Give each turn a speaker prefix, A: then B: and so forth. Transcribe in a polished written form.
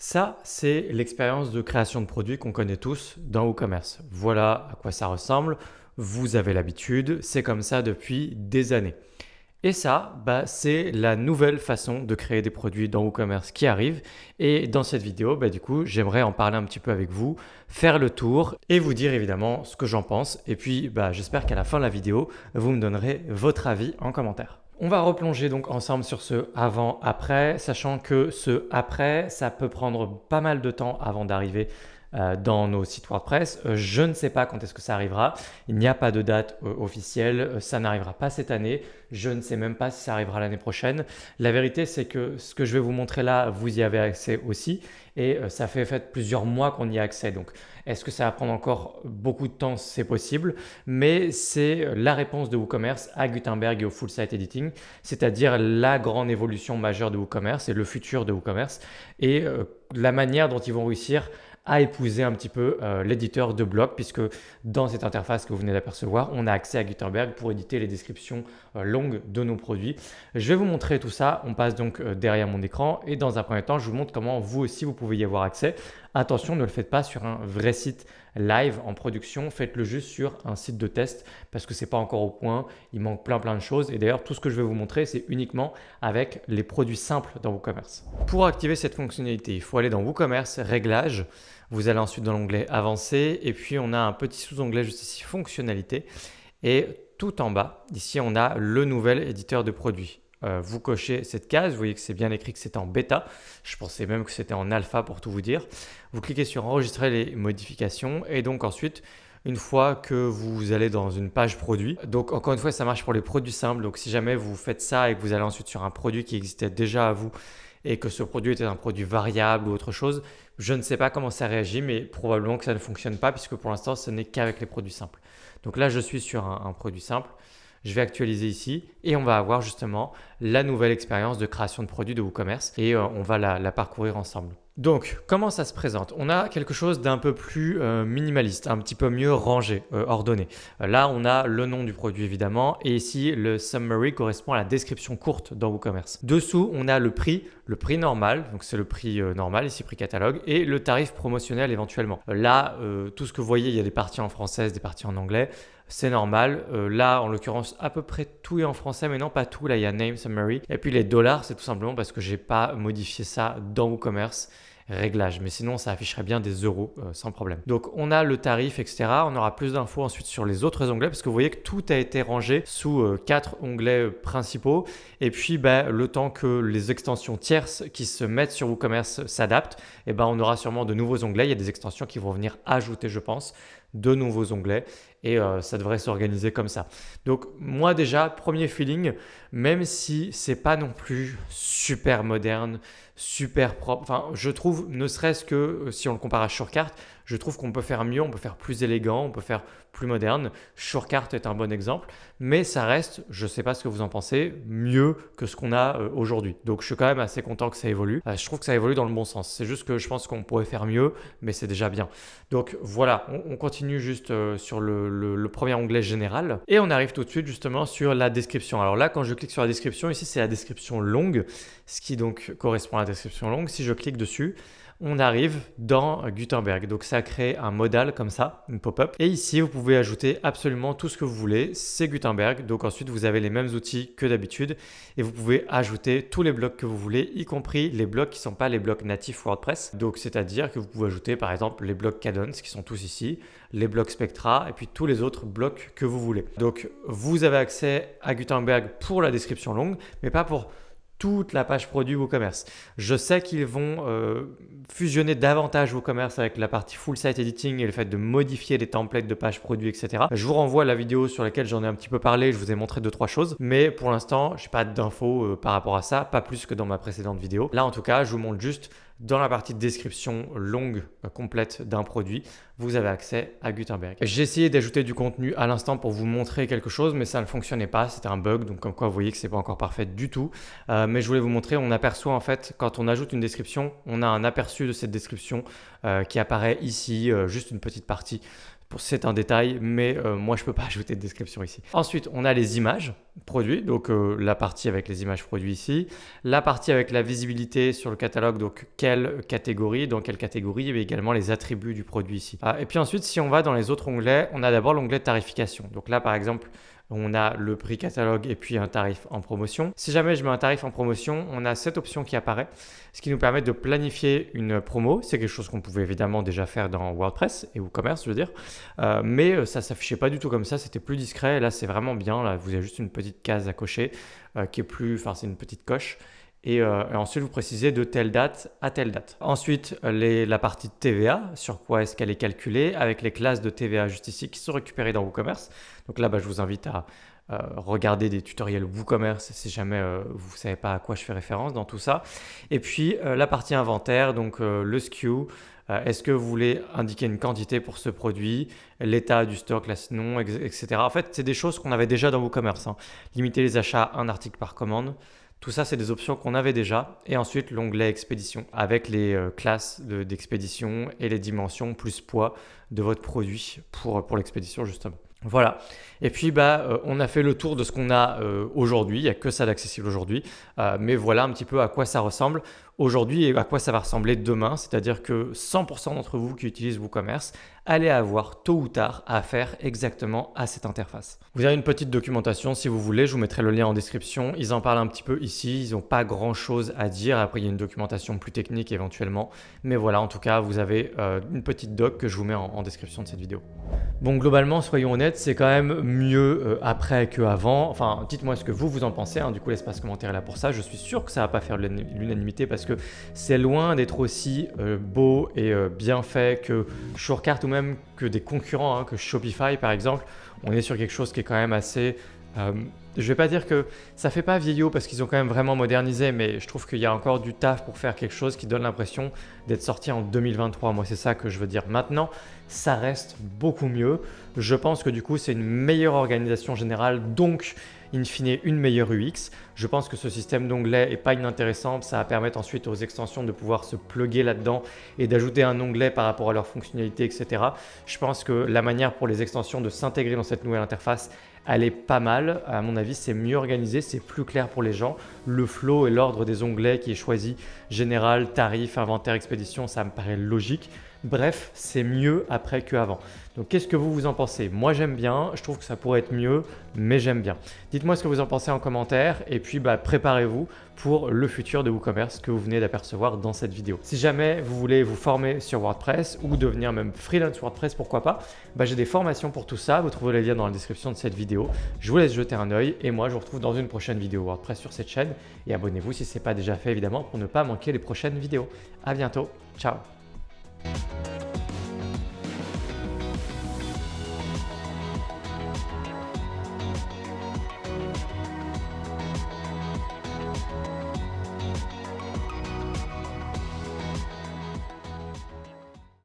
A: Ça, c'est l'expérience de création de produits qu'on connaît tous dans WooCommerce. Voilà à quoi ça ressemble. Vous avez l'habitude, c'est comme ça depuis des années. Et ça, c'est la nouvelle façon de créer des produits dans WooCommerce qui arrive. Et dans cette vidéo, du coup, j'aimerais en parler un petit peu avec vous, faire le tour et vous dire évidemment ce que j'en pense. Et puis, j'espère qu'à la fin de la vidéo, vous me donnerez votre avis en commentaire. On va replonger donc ensemble sur ce avant-après, sachant que ce après, ça peut prendre pas mal de temps avant d'arriver dans nos sites WordPress. Je ne sais pas quand est-ce que ça arrivera. Il n'y a pas de date officielle. Ça n'arrivera pas cette année. Je ne sais même pas si ça arrivera l'année prochaine. La vérité, c'est que ce que je vais vous montrer là, vous y avez accès aussi. Et ça fait plusieurs mois qu'on y a accès. Donc, est-ce que ça va prendre encore beaucoup de temps? C'est possible. Mais c'est la réponse de WooCommerce à Gutenberg et au Full Site Editing, c'est-à-dire la grande évolution majeure de WooCommerce et le futur de WooCommerce et la manière dont ils vont réussir à épouser un petit peu l'éditeur de blog, puisque dans cette interface que vous venez d'apercevoir, on a accès à Gutenberg pour éditer les descriptions longues de nos produits. Je vais vous montrer tout ça. On passe donc derrière mon écran et dans un premier temps, je vous montre comment vous aussi, vous pouvez y avoir accès. Attention, ne le faites pas sur un vrai site live en production, faites-le juste sur un site de test parce que ce n'est pas encore au point, il manque plein de choses et d'ailleurs tout ce que je vais vous montrer c'est uniquement avec les produits simples dans WooCommerce. Pour activer cette fonctionnalité, il faut aller dans WooCommerce, réglages, vous allez ensuite dans l'onglet avancé et puis on a un petit sous-onglet juste ici fonctionnalité et tout en bas, ici on a le nouvel éditeur de produits. Vous cochez cette case, vous voyez que c'est bien écrit que c'est en bêta, je pensais même que c'était en alpha pour tout vous dire. Vous cliquez sur enregistrer les modifications et donc ensuite une fois que vous allez dans une page produit, donc encore une fois ça marche pour les produits simples, donc si jamais vous faites ça et que vous allez ensuite sur un produit qui existait déjà à vous et que ce produit était un produit variable ou autre chose, je ne sais pas comment ça réagit mais probablement que ça ne fonctionne pas puisque pour l'instant ce n'est qu'avec les produits simples. Donc là je suis sur un produit simple. Je vais actualiser ici et on va avoir justement la nouvelle expérience de création de produits de WooCommerce et on va la parcourir ensemble. Donc, comment ça se présente? On a quelque chose d'un peu plus minimaliste, un petit peu mieux rangé, ordonné. Là, on a le nom du produit évidemment et ici, le summary correspond à la description courte dans WooCommerce. Dessous, on a le prix normal, donc c'est le prix normal, ici prix catalogue, et le tarif promotionnel éventuellement. Là, tout ce que vous voyez, il y a des parties en français, des parties en anglais. C'est normal. Là, en l'occurrence, à peu près tout est en français, mais non pas tout. Là, il y a name, summary. Et puis les dollars, c'est tout simplement parce que j'ai pas modifié ça dans WooCommerce. Réglage, mais sinon ça afficherait bien des euros sans problème. Donc on a le tarif, etc. On aura plus d'infos ensuite sur les autres onglets parce que vous voyez que tout a été rangé sous 4 onglets principaux. Et puis le temps que les extensions tierces qui se mettent sur WooCommerce s'adaptent, on aura sûrement de nouveaux onglets. Il y a des extensions qui vont venir ajouter, je pense, de nouveaux onglets et ça devrait s'organiser comme ça. Donc moi déjà, premier feeling, même si c'est pas non plus super moderne, super propre, enfin je trouve, ne serait-ce que si on le compare à Surecart, je trouve qu'on peut faire mieux, on peut faire plus élégant, on peut faire plus moderne. Surecart est un bon exemple, mais ça reste, je ne sais pas ce que vous en pensez, mieux que ce qu'on a aujourd'hui. Donc je suis quand même assez content que ça évolue. Je trouve que ça évolue dans le bon sens. C'est juste que je pense qu'on pourrait faire mieux, mais c'est déjà bien. Donc voilà, on continue juste sur le premier onglet général et on arrive tout de suite justement sur la description. Alors là, quand je clique sur la description, ici c'est la description longue, ce qui donc correspond à la description longue. Si je clique dessus, on arrive dans Gutenberg. Donc ça crée un modal comme ça, une pop-up. Et ici, vous pouvez ajouter absolument tout ce que vous voulez. C'est Gutenberg. Donc ensuite, vous avez les mêmes outils que d'habitude. Et vous pouvez ajouter tous les blocs que vous voulez, y compris les blocs qui ne sont pas les blocs natifs WordPress. Donc c'est-à-dire que vous pouvez ajouter par exemple les blocs Cadence qui sont tous ici, les blocs Spectra et puis tous les autres blocs que vous voulez. Donc vous avez accès à Gutenberg pour la description longue, mais pas pour toute la page produit WooCommerce. Je sais qu'ils vont fusionner davantage WooCommerce avec la partie full site editing et le fait de modifier les templates de page produit, etc. Je vous renvoie à la vidéo sur laquelle j'en ai un petit peu parlé, je vous ai montré 2-3 choses, mais pour l'instant, je n'ai pas d'infos par rapport à ça, pas plus que dans ma précédente vidéo. Là, en tout cas, je vous montre juste dans la partie de description longue complète d'un produit, vous avez accès à Gutenberg. J'ai essayé d'ajouter du contenu à l'instant pour vous montrer quelque chose, mais ça ne fonctionnait pas, c'était un bug, donc comme quoi vous voyez que c'est pas encore parfait du tout. Mais je voulais vous montrer, on aperçoit en fait, quand on ajoute une description, on a un aperçu de cette description qui apparaît ici, juste une petite partie. C'est un détail, mais moi je peux pas ajouter de description ici. Ensuite, on a les images produits, donc la partie avec les images produits ici, la partie avec la visibilité sur le catalogue, donc quelle catégorie, dans quelle catégorie, mais également les attributs du produit ici. Et puis ensuite, si on va dans les autres onglets, on a d'abord l'onglet tarification. Donc là, par exemple, on a le prix catalogue et puis un tarif en promotion. Si jamais je mets un tarif en promotion, on a cette option qui apparaît, ce qui nous permet de planifier une promo. C'est quelque chose qu'on pouvait évidemment déjà faire dans WordPress et WooCommerce, je veux dire. Mais ça ne s'affichait pas du tout comme ça, c'était plus discret. Et là, c'est vraiment bien. Là, vous avez juste une petite case à cocher qui est plus, enfin, c'est une petite coche. Et ensuite, vous précisez de telle date à telle date. Ensuite, la partie de TVA, sur quoi est-ce qu'elle est calculée, avec les classes de TVA juste ici qui sont récupérées dans WooCommerce. Donc là, je vous invite à regarder des tutoriels WooCommerce si jamais vous ne savez pas à quoi je fais référence dans tout ça. Et puis, la partie inventaire, donc le SKU. Est-ce que vous voulez indiquer une quantité pour ce produit, l'état du stock, la non, etc. En fait, c'est des choses qu'on avait déjà dans WooCommerce. Limiter les achats à un article par commande. Tout ça, c'est des options qu'on avait déjà. Et ensuite, l'onglet expédition avec les classes d'expédition et les dimensions plus poids de votre produit pour l'expédition justement. Voilà. Et puis, on a fait le tour de ce qu'on a aujourd'hui. Il n'y a que ça d'accessible aujourd'hui. Mais voilà un petit peu à quoi ça ressemble aujourd'hui et à quoi ça va ressembler demain. C'est-à-dire que 100% d'entre vous qui utilisent WooCommerce allez avoir tôt ou tard à faire exactement à cette interface. Vous avez une petite documentation si vous voulez. Je vous mettrai le lien en description. Ils en parlent un petit peu ici. Ils n'ont pas grand-chose à dire. Après, il y a une documentation plus technique éventuellement. Mais voilà, en tout cas, vous avez une petite doc que je vous mets en description de cette vidéo. Bon, globalement, soyons honnêtes, c'est quand même mieux après qu'avant. Enfin, dites-moi ce que vous en pensez. Du coup, l'espace commentaire est là pour ça. Je suis sûr que ça va pas faire l'unanimité parce que c'est loin d'être aussi beau et bien fait que Shortcart ou même que des concurrents, que Shopify par exemple. On est sur quelque chose qui est quand même assez... je vais pas dire que ça fait pas vieillot parce qu'ils ont quand même vraiment modernisé, mais je trouve qu'il y a encore du taf pour faire quelque chose qui donne l'impression d'être sorti en 2023. Moi, c'est ça que je veux dire. Maintenant, ça reste beaucoup mieux. Je pense que du coup, c'est une meilleure organisation générale, donc in fine une meilleure UX. Je pense que ce système d'onglets n'est pas inintéressant. Ça va permettre ensuite aux extensions de pouvoir se plugger là-dedans et d'ajouter un onglet par rapport à leurs fonctionnalités, etc. Je pense que la manière pour les extensions de s'intégrer dans cette nouvelle interface, elle est pas mal. À mon avis, c'est mieux organisé, c'est plus clair pour les gens. Le flow et l'ordre des onglets qui est choisi, général, tarif, inventaire, expédition, ça me paraît logique. Bref, c'est mieux après qu'avant. Donc, qu'est-ce que vous en pensez? Moi, j'aime bien. Je trouve que ça pourrait être mieux, mais j'aime bien. Dites-moi ce que vous en pensez en commentaire et puis préparez-vous pour le futur de WooCommerce que vous venez d'apercevoir dans cette vidéo. Si jamais vous voulez vous former sur WordPress ou devenir même freelance WordPress, pourquoi pas, j'ai des formations pour tout ça. Vous trouverez les liens dans la description de cette vidéo. Je vous laisse jeter un œil et moi, je vous retrouve dans une prochaine vidéo WordPress sur cette chaîne. Et abonnez-vous si ce n'est pas déjà fait, évidemment, pour ne pas manquer les prochaines vidéos. À bientôt. Ciao.